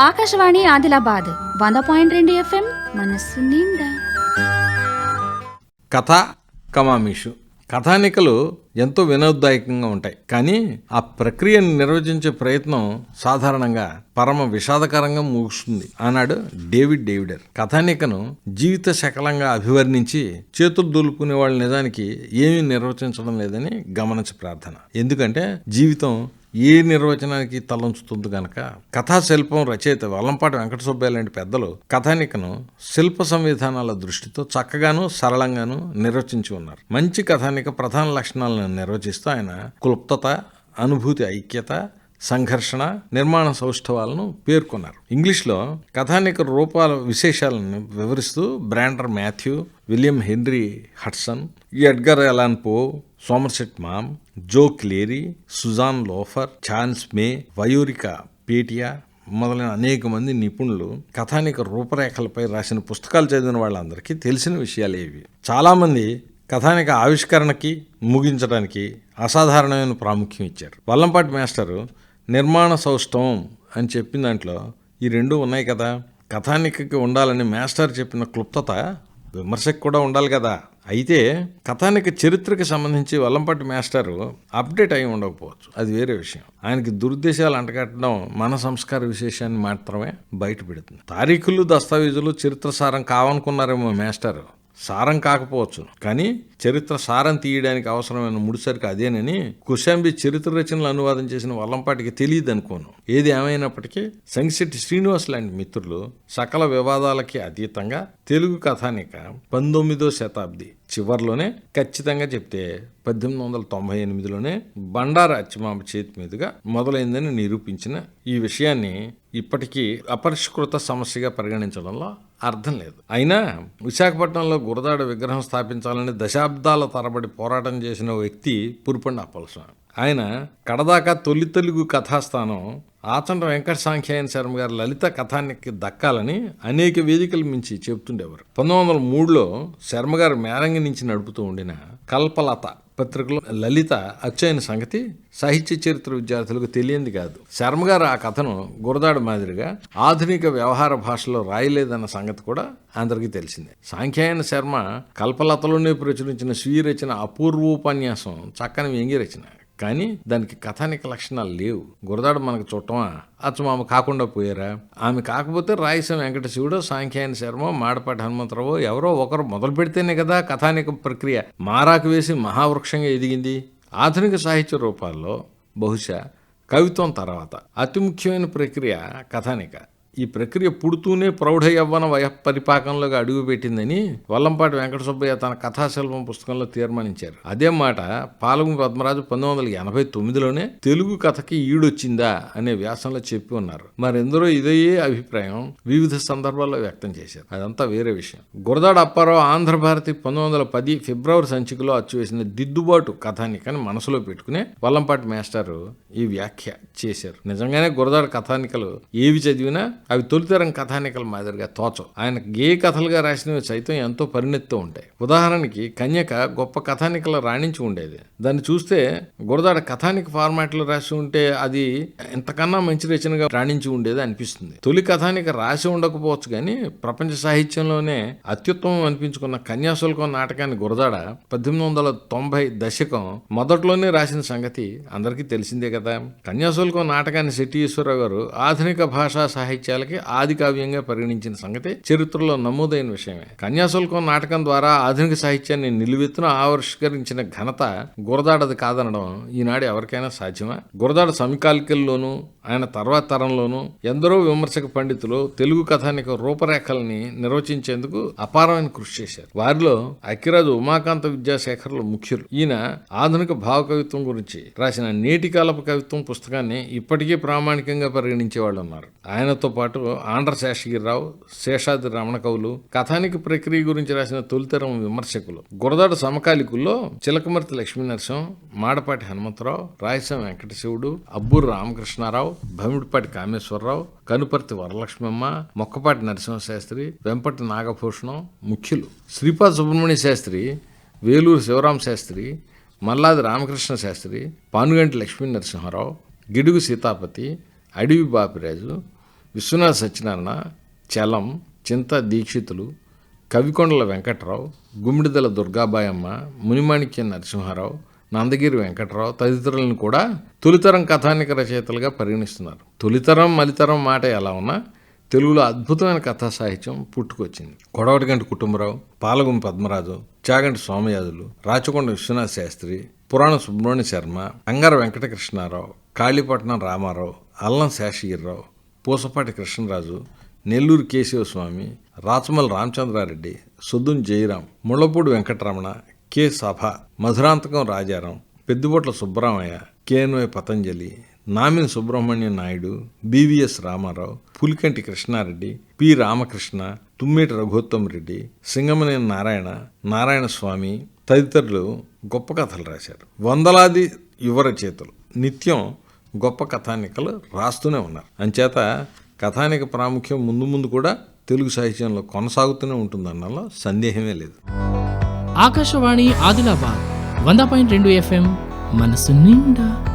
Akashvani Adilabad 100.2 FM మనస్సు నిండా. కథ కమామీషు. కథానికలు ఎంతో వినోదాయకంగా ఉంటాయి, కానీ ఆ ప్రక్రియను నిర్వచించే ప్రయత్నం సాధారణంగా పరమ విషాదకరంగా ముగుస్తుంది అన్నాడు డేవిడ్ డేవిడర్. కథానికను జీవిత శకలంగా అభివర్ణించి చేతులు దులుపుకునే వాళ్ళు నిజానికి ఏమీ నిర్వచించడం లేదని గమనించ ప్రార్థన. ఎందుకంటే జీవితం ఏ నిర్వచనానికి తలంచుతుంది గనక. కథాశిల్పం రచయిత వల్లంపాటి వెంకట సుబ్బయ్య లాంటి పెద్దలు కథానికను శిల్ప సంవిధానాల దృష్టితో చక్కగాను సరళంగాను నిర్వచించి ఉన్నారు. మంచి కథానిక ప్రధాన లక్షణాలను నిర్వచిస్తూ ఆయన క్లుప్తత, అనుభూతి ఐక్యత, సంఘర్షణ, నిర్మాణ సౌష్ఠవాలను పేర్కొన్నారు. ఇంగ్లీష్లో కథానిక రూపాల విశేషాలను వివరిస్తూ Brander Matthew, William Henry Hudson, Edgar Allan Poe, Somerset Maugham, Joe Cleary, Suzanne Lofer, Chance May, Viorica Petia మొదలైన అనేక మంది నిపుణులు కథానిక రూపరేఖలపై రాసిన పుస్తకాలు చదివిన వాళ్ళందరికీ తెలిసిన విషయాలే ఇవి. చాలామంది కథానిక ఆవిష్కరణకి, ముగించడానికి అసాధారణమైన ప్రాముఖ్యం ఇచ్చారు. వల్లంపాటి మాస్టరు నిర్మాణ సౌష్ఠవం అని చెప్పిన దాంట్లో ఈ రెండు ఉన్నాయి కదా. కథానికకి ఉండాలని మాస్టర్ చెప్పిన క్లుప్తత విమర్శకు కూడా ఉండాలి కదా. అయితే కథానిక చరిత్రకి సంబంధించి వల్లంపాటి మాస్టరు అప్డేట్ అయి ఉండకపోవచ్చు, అది వేరే విషయం. ఆయనకి దురుద్దేశాలు అంటగట్టడం మన సంస్కార విశేషాన్ని మాత్రమే బయట పెడుతుంది. తారీఖులు, దస్తావేజులు చరిత్ర సారం కావనుకున్నారేమో మాస్టరు. సారం కాకపోవచ్చు, కానీ చరిత్ర సారం తీయడానికి అవసరమైన ముడిసరికి అదేనని కుశాంబి చరిత్ర రచనలు అనువాదం చేసిన వల్లంపాటికి తెలియదు అనుకోను. ఏది ఏమైనప్పటికీ సంగిశెట్టి శ్రీనివాస్ లాంటి మిత్రులు సకల వివాదాలకి అతీతంగా తెలుగు కథానిక 19వ శతాబ్ది చివరిలోనే, ఖచ్చితంగా చెప్తే 1898లోనే బండారు అచ్చమాంబ చేతి మీదుగా మొదలైందని నిరూపించిన ఈ విషయాన్ని ఇప్పటికీ అపరిష్కృత సమస్యగా పరిగణించడంలో అర్థం లేదు. అయినా విశాఖపట్నంలో గురదాడ విగ్రహం స్థాపించాలని దశాబ్దాల తరబడి పోరాటం చేసిన వ్యక్తి పురుపండి అప్పలస్వామి. ఆయన కడదాకా తొలి తెలుగు కథాస్థానం ఆచంట వెంకట సాంఖ్యాయన శర్మ గారి లలిత కథానికి దక్కాలని అనేక వేదికలు మించి చెబుతుండేవారు. 1903లో శర్మగారు మేరంగి నుంచి నడుపుతూ ఉండిన కల్పలత పత్రికలో లలిత అచ్చైన సంగతి సాహిత్య చరిత్ర విద్యార్థులకు తెలియంది కాదు. శర్మగారు ఆ కథను గురదాడు మాదిరిగా ఆధునిక వ్యవహార భాషలో రాయలేదన్న సంగతి కూడా అందరికీ తెలిసిందే. సాంఖ్యాయన శర్మ కల్పలతలోనే ప్రచురించిన స్వీయ రచన అపూర్వోపన్యాసం చక్కని వ్యంగ్య రచన, కానీ దానికి కథానిక లక్షణాలు లేవు. గురదాడు మనకు చుట్టమా, అచ్చమామ కాకుండా పోయారా? ఆమె కాకపోతే రాయసం వెంకట శివుడో, సాంఖ్యాయన శర్మ, మాడపాటి హనుమంతరావు ఎవరో ఒకరు మొదలు పెడితేనే కదా కథానిక ప్రక్రియ మారాకు వేసి మహావృక్షంగా ఎదిగింది. ఆధునిక సాహిత్య రూపాల్లో బహుశా కవిత్వం తర్వాత అతి ముఖ్యమైన ప్రక్రియ కథానిక. ఈ ప్రక్రియ పుడుతూనే ప్రౌఢ యవ్వన వయ పరిపాకంలోకి అడుగుపెట్టిందని వల్లంపాటి వెంకట సుబ్బయ్య తన కథాశిల్పం పుస్తకంలో తీర్మానించారు. అదే మాట పాలగుమి పద్మరాజు 1989లోనే తెలుగు కథకి ఈడొచ్చిందా అనే వ్యాసంలో చెప్పి ఉన్నారు. మరెందరో ఇదే అభిప్రాయం వివిధ సందర్భాల్లో వ్యక్తం చేశారు. అదంతా వేరే విషయం. గురదాడ అప్పారావు ఆంధ్రభారతి 1910 ఫిబ్రవరి సంచికలో అచ్చువేసిన దిద్దుబాటు కథానికని మనసులో పెట్టుకునే వల్లంపాటి మాస్టారు ఈ వ్యాఖ్య చేశారు. నిజంగానే గురదాడ కథానికలు ఏవి చదివినా అవి తొలితరం కథానికల మాదిరిగా తోచవు. ఆయన గేయ కథలుగా రాసినవి సైతం ఎంతో పరిణితితో ఉంటాయి. ఉదాహరణకి కన్యక గొప్ప కథానికలు రాణించి ఉండేది. దాన్ని చూస్తే గురదాడ కథానిక ఫార్మాట్లో రాసి ఉంటే అది ఎంతకన్నా మంచి రచనగా రాణించి ఉండేది అనిపిస్తుంది. తొలి కథానిక రాసి ఉండకపోవచ్చు, కానీ ప్రపంచ సాహిత్యంలోనే అత్యుత్తమం అనిపించుకున్న కన్యాశుల్కం నాటకాన్ని గురదాడ 1890 దశకం మొదట్లోనే రాసిన సంగతి అందరికీ తెలిసిందే కదా. కన్యాశుల్కం నాటకాన్ని శెట్టి ఈశ్వరరావు గారు ఆధునిక భాషా సాహిత్యాలకి ఆది కావ్యంగా పరిగణించిన సంగతి చరిత్రలో నమోదైన విషయమే. కన్యాశుల్కం నాటకం ద్వారా ఆధునిక సాహిత్యాన్ని నిలువెత్తున ఆవిష్కరించిన ఘనత గురదాడది కాదనడం ఈనాడు ఎవరికైనా సాధ్యమా? గురదాడ సమకాలికల్లోనూ ఆయన తర్వాత తరంలోనూ ఎందరో విమర్శక పండితులు తెలుగు కథానిక రూపరేఖల్ని నిర్వచించేందుకు అపారమైన కృషి చేశారు. వారిలో అక్కిరాజు ఉమాకాంత విద్యాశేఖర్లు ముఖ్యులు. ఈయన ఆధునిక భావ కవిత్వం గురించి రాసిన నేటికాలపు కవిత్వం పుస్తకాన్ని ఇప్పటికీ ప్రామాణికంగా పరిగణించే వాళ్ళు ఉన్నారు. ఆయనతో పాటు ఆంధ్ర శేషగిరిరావు, శేషాద్రి రమణ కవులు కథానిక ప్రక్రియ గురించి రాసిన తొలితరం విమర్శకులు. గురదాడ సమకాలికుల్లో చిలకమర్తి లక్ష్మీనరసింహం, మాడపాటి హనుమంతరావు, రాయసం వెంకట శివుడు, అబ్బూరు రామకృష్ణారావు, భమిడిపాటి కామేశ్వరరావు, కనుపర్తి వరలక్ష్మమ్మ, మొక్కపాటి నరసింహశాస్త్రి, వెంపటి నాగభూషణం ముఖ్యులు. శ్రీపాద సుబ్రహ్మణ్య శాస్త్రి, వేలూరు శివరామ శాస్త్రి, మల్లాది రామకృష్ణ శాస్త్రి, పానుగంటి లక్ష్మీ నరసింహారావు, గిడుగు సీతాపతి, అడవి బాపిరాజు, విశ్వనాథ సత్యనారాయణ, చలం, చింత దీక్షితులు, కవికొండల వెంకట్రావు, గుమ్మిడిదల దుర్గాబాయమ్మ, మునిమాణిక్య నరసింహారావు, నందగిరి వెంకట్రావు తదితరులను కూడా తొలితరం కథానిక రచయితలుగా పరిగణిస్తున్నారు. తొలితరం మలితరం మాట ఎలా ఉన్నా తెలుగులో అద్భుతమైన కథా సాహిత్యం పుట్టుకొచ్చింది. కొడవటిగంటి కుటుంబరావు, పాలగుం పద్మరాజు, చాగంటి సోమయాజులు, రాచకొండ విశ్వనాథ శాస్త్రి, పురాణ Subrahmanya Sharma, అంగార Venkatakrishna Rao, Kalipatnam Rama Rao, Allam Seshagiri Rao, Pusapati Krishnaraju, Nellore Keshava Swamy, Rachamal Ramachandra Reddy, Sodum Jayaram, Mullapudi Venkata Ramana, K Sabha, Madhurantakam Rajaram, Peddibotla Subbaramaiah, KNY Patanjali, Namini Subrahmanyam Naidu, BVS Rama Rao, Pulikanti Krishna Reddy, P Ramakrishna, Tummeti Raghuttam Reddy, Singamaneni Narayana, Narayana Swamy తదితరులు గొప్ప కథలు రాశారు. వందలాది యువ రచయితలు నిత్యం గొప్ప కథానికలు రాస్తూనే ఉన్నారు. అంచేత కథానిక ప్రాముఖ్యం ముందు ముందు కూడా తెలుగు సాహిత్యంలో కొనసాగుతూనే ఉంటుందన్నలో సందేహమే లేదు. ఆకాశవాణి ఆదిలాబాద్ 100.2 FM మనసు నిండా.